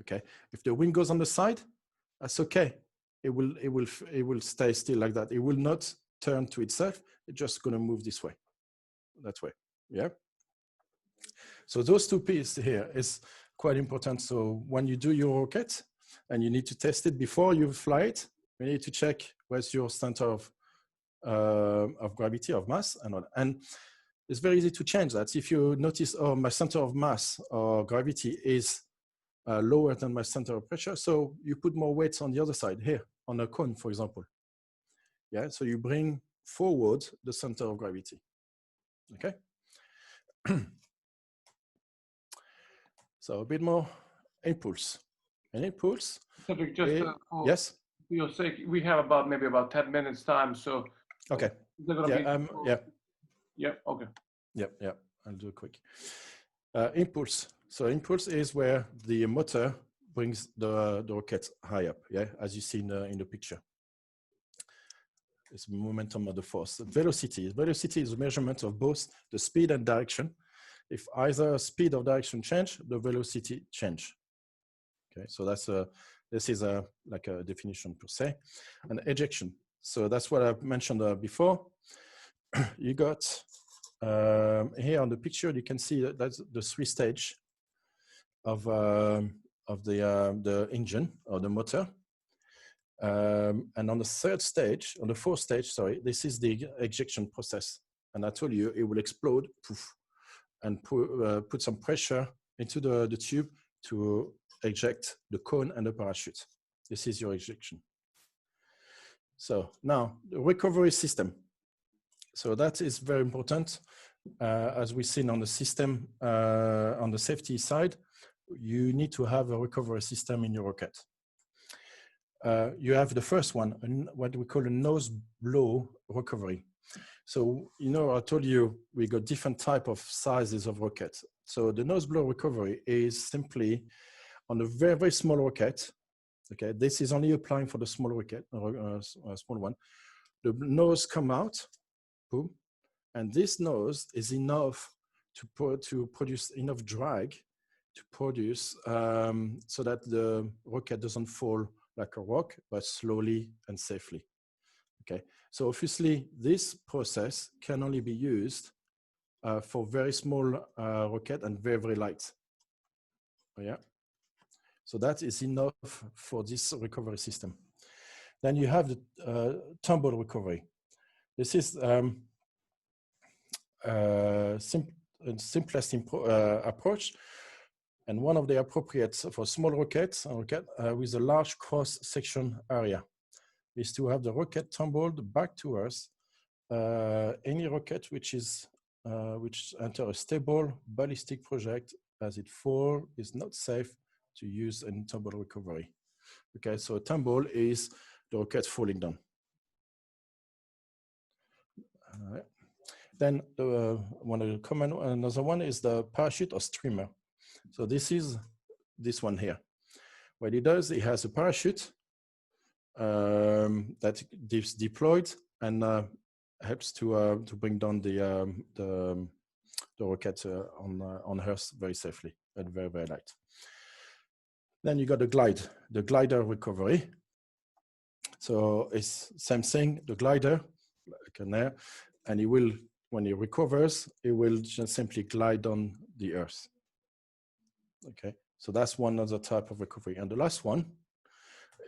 S1: Okay. If the wind goes on the side, that's okay. It will stay still like that. It will not turn to itself. It's just going to move this way, that way. Yeah. So those two pieces here is quite important. So when you do your rocket and you need to test it before you fly it, you need to check where's your center of gravity, of mass, and it's very easy to change that. If you notice, oh, my center of mass or gravity is lower than my center of pressure, so you put more weights on the other side here, on a cone, for example. Yeah, so you bring forward the center of gravity. Okay. So a bit more impulse. An impulse.
S2: Cedric, just
S1: yes.
S2: For your sake, we have maybe about 10 minutes time. So
S1: okay.
S2: Yeah. Yeah. Okay.
S1: Yeah. I'll do it quick. Impulse. So impulse is where the motor brings the rocket high up. Yeah, as you see in the picture. It's momentum of the force. Velocity. Velocity is a measurement of both the speed and direction. If either speed or direction change, the velocity change. Okay, so this is like a definition per se. And ejection. So that's what I mentioned before. You got here on the picture, you can see that that's the 3 stage of the engine or the motor. And on the 4th stage, sorry, this is the ejection process. And I told you it will explode, poof, and put some pressure into the tube to eject the cone and the parachute. This is your ejection. So now the recovery system. So that is very important. As we've seen on the system, on the safety side, you need to have a recovery system in your rocket. You have the first one, what we call a nose blow recovery. So, you know, I told you we got different type of sizes of rockets. So the nose blow recovery is simply on a very, very small rocket. Okay, this is only applying for the small rocket, small one. The nose come out, boom, and this nose is enough to produce enough drag to produce so that the rocket doesn't fall like a rock, but slowly and safely. Okay, so obviously this process can only be used for very small rocket and very, very light. Yeah, so that is enough for this recovery system. Then you have the tumble recovery. This is simplest approach, and one of the appropriate for small rockets with a large cross-section area is to have the rocket tumbled back to Earth. Any rocket which enter a stable ballistic project as it falls is not safe to use in tumble recovery. Okay, so a tumble is the rocket falling down. Then another one is the parachute or streamer. So this is this one here. What it does, it has a parachute that is deployed and helps to bring down the rocket on Earth very safely and very, very light. Then you got the glider recovery. So it's same thing, the glider, like an air, and it will, when it recovers, it will just simply glide on the Earth. Okay, so that's one other type of recovery. And the last one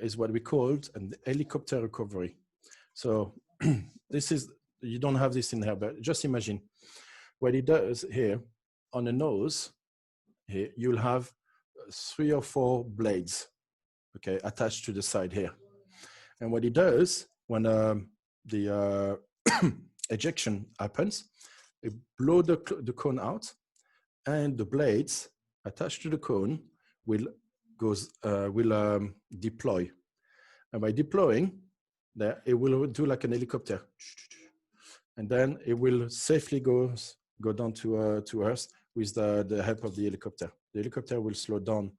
S1: is what we called an helicopter recovery. So this is, you don't have this in here, but just imagine what it does here on the nose. Here you'll have 3 or 4 blades, okay, attached to the side here. And what it does when the ejection happens, it blows the cone out, and the blades attached to the cone will deploy. And by deploying, it will do like an helicopter, and then it will safely go down to Earth with the help of the helicopter. The helicopter will slow down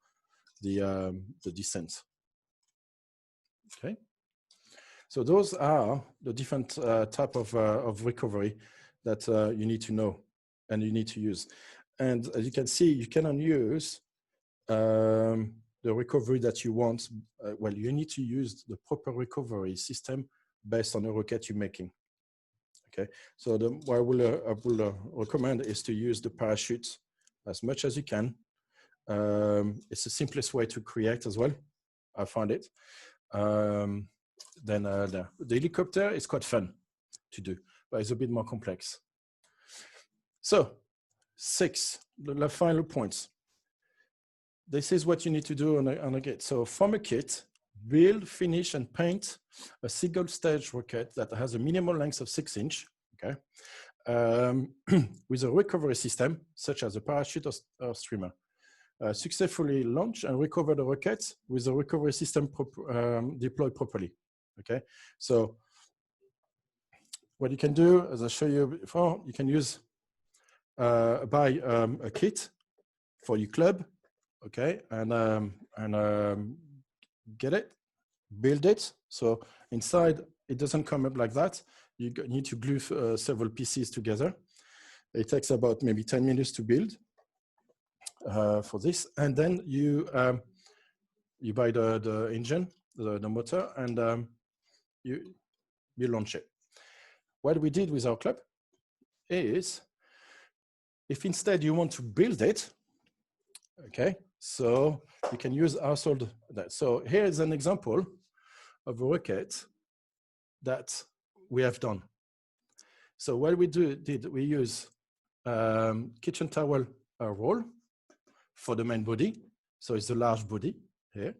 S1: the descent. Okay. So those are the different type of recovery that you need to know and you need to use. And as you can see, you cannot use the recovery that you want. Well, you need to use the proper recovery system based on the rocket you're making. Okay, so what I will recommend is to use the parachute as much as you can. It's the simplest way to create as well, I find it. Then the helicopter is quite fun to do, but it's a bit more complex. So 6, the final points. This is what you need to do on a kit. So from a kit, build, finish, and paint a single stage rocket that has a minimal length of 6 inches, okay, with a recovery system, such as a parachute or streamer. Successfully launch and recover the rocket with a recovery system deployed properly. Okay, so what you can do, as I showed you before, you can use buy a kit for your club, okay, and get it, build it. So inside it doesn't come up like that. You need to glue several pieces together. It takes about maybe 10 minutes to build for this, and then you buy the engine, the motor, and you launch it. What we did with our club is, if instead you want to build it, okay, so you can use household that. So here is an example of a rocket that we have done. So what we we use kitchen towel roll for the main body. So it's a large body here.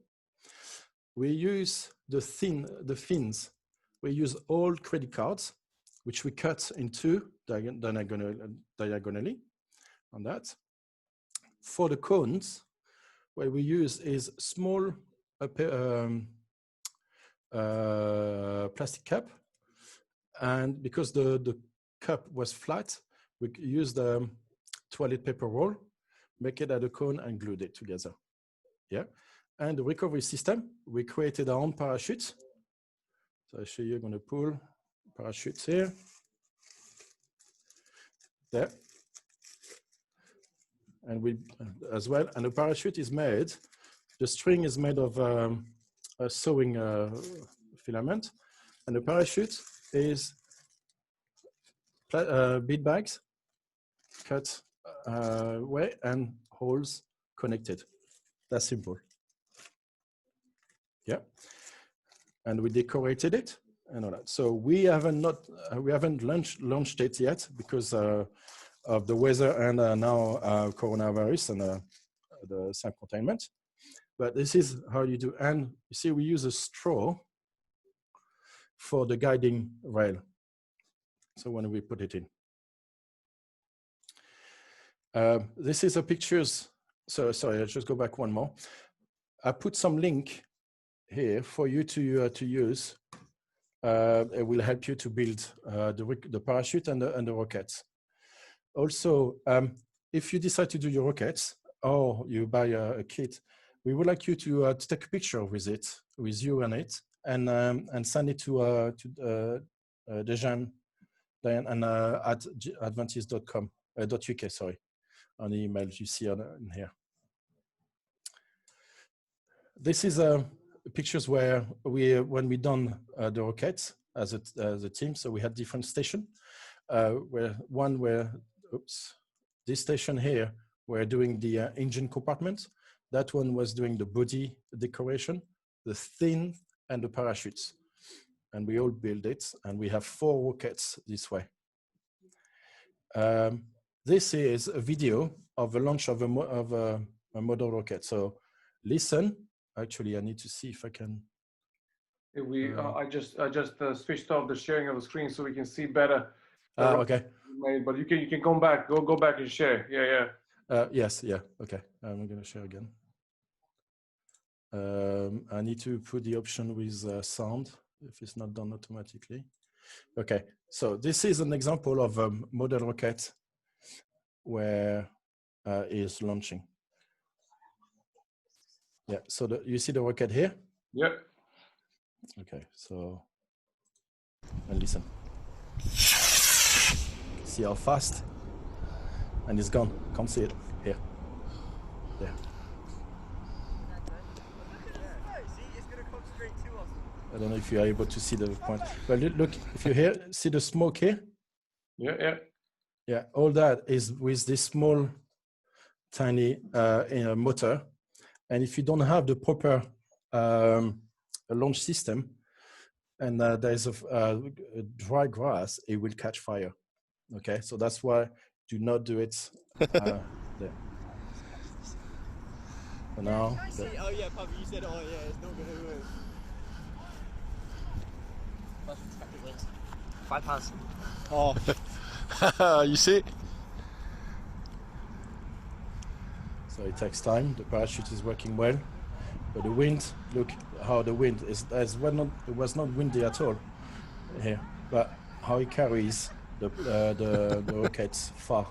S1: We use the fins. We use old credit cards, which we cut into diagonally on that. For the cones, what we use is small plastic cup, and because the cup was flat, we used the toilet paper roll, make it at a cone, and glued it together. Yeah, and the recovery system, we created our own parachute. So I'll show you. I'm going to pull parachutes here, there, and we as well. And the parachute is made. The string is made of a sewing filament, and the parachute is bead bags cut away and holes connected. That's simple. Yeah, and we decorated it, and all that. So we haven't launched it yet because of the weather and now coronavirus and the self-containment. But this is how you do. And you see, we use a straw for the guiding rail. So when we put it in. This is a pictures. So sorry, I'll just go back one more. I put some link here for you to use. It will help you to build the parachute and the rockets. Also, if you decide to do your rockets or you buy a kit, we would like you to take a picture with it, with you on it, and send it to Dejan and at adventist.com.uk, sorry, on the email you see in here. This is pictures where when we done the rockets as a team. So we had different stations. This station here, we're doing the engine compartment. That one was doing the body decoration, the fin, and the parachutes. And we all build it, and we have 4 rockets this way. This is a video of the launch of a model rocket. So listen. Actually, I need to see if I can.
S2: I just switched off the sharing of the screen so we can see better.
S1: Okay.
S2: But you can come back. Go back and share. Yeah.
S1: Yes. Yeah. Okay. I'm going to share again. I need to put the option with sound if it's not done automatically. Okay. So this is an example of a model rocket where is launching. Yeah, so you see the rocket here?
S2: Yep.
S1: Okay, so, and listen. See how fast? And it's gone, can't see it, here. There. I don't know if you're able to see the point. But look, if you see the smoke here?
S2: Yeah.
S1: Yeah, all that is with this small, tiny motor. And if you don't have the proper launch system, and there's a dry grass, it will catch fire. Okay, so that's why do not do it there. For now.
S3: Oh yeah, Puppy, you said, oh yeah, it's not gonna move. £5.
S4: Oh, you see?
S1: So it takes time. The parachute is working well, but the wind. Look how the wind is. It was not windy at all here, but how it carries the rockets far.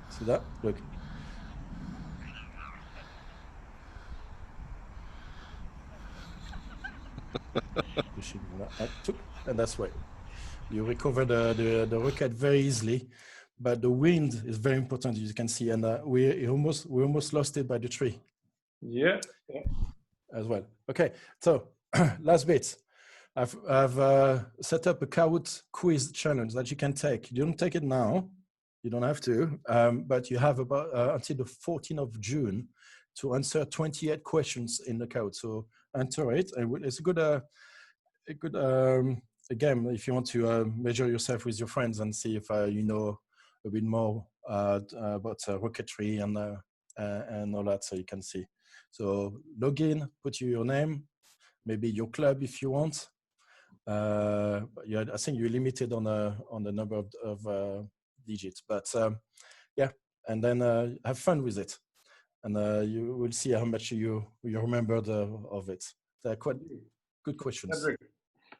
S1: See that? Look. And that's why you recover the rocket very easily. But the wind is very important, as you can see, and we almost lost it by the tree.
S2: Yeah.
S1: As well. Okay, so last bit. I've set up a Kahoot quiz challenge that you can take. You don't take it now. You don't have to, but you have about until the 14th of June to answer 28 questions in the Kahoot. So enter it, and it's a good game if you want to measure yourself with your friends and see if you know a bit more about rocketry and all that, so you can see. So log in, put your name, maybe your club if you want. I think you're limited on the number of digits, but yeah, and then have fun with it, and you will see how much you remembered of it. They're quite good questions.
S2: Cedric.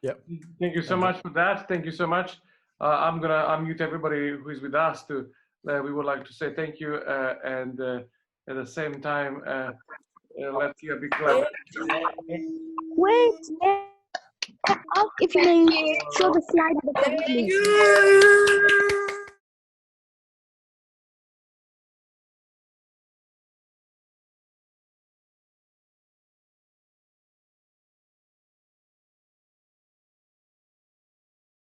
S1: Yeah.
S2: Thank you so much for that. Thank you so much. I'm gonna unmute everybody who is with us. We would like to say thank you, and at the same time, let's hear a big clap.
S5: Wait, if you may show the slide of the company.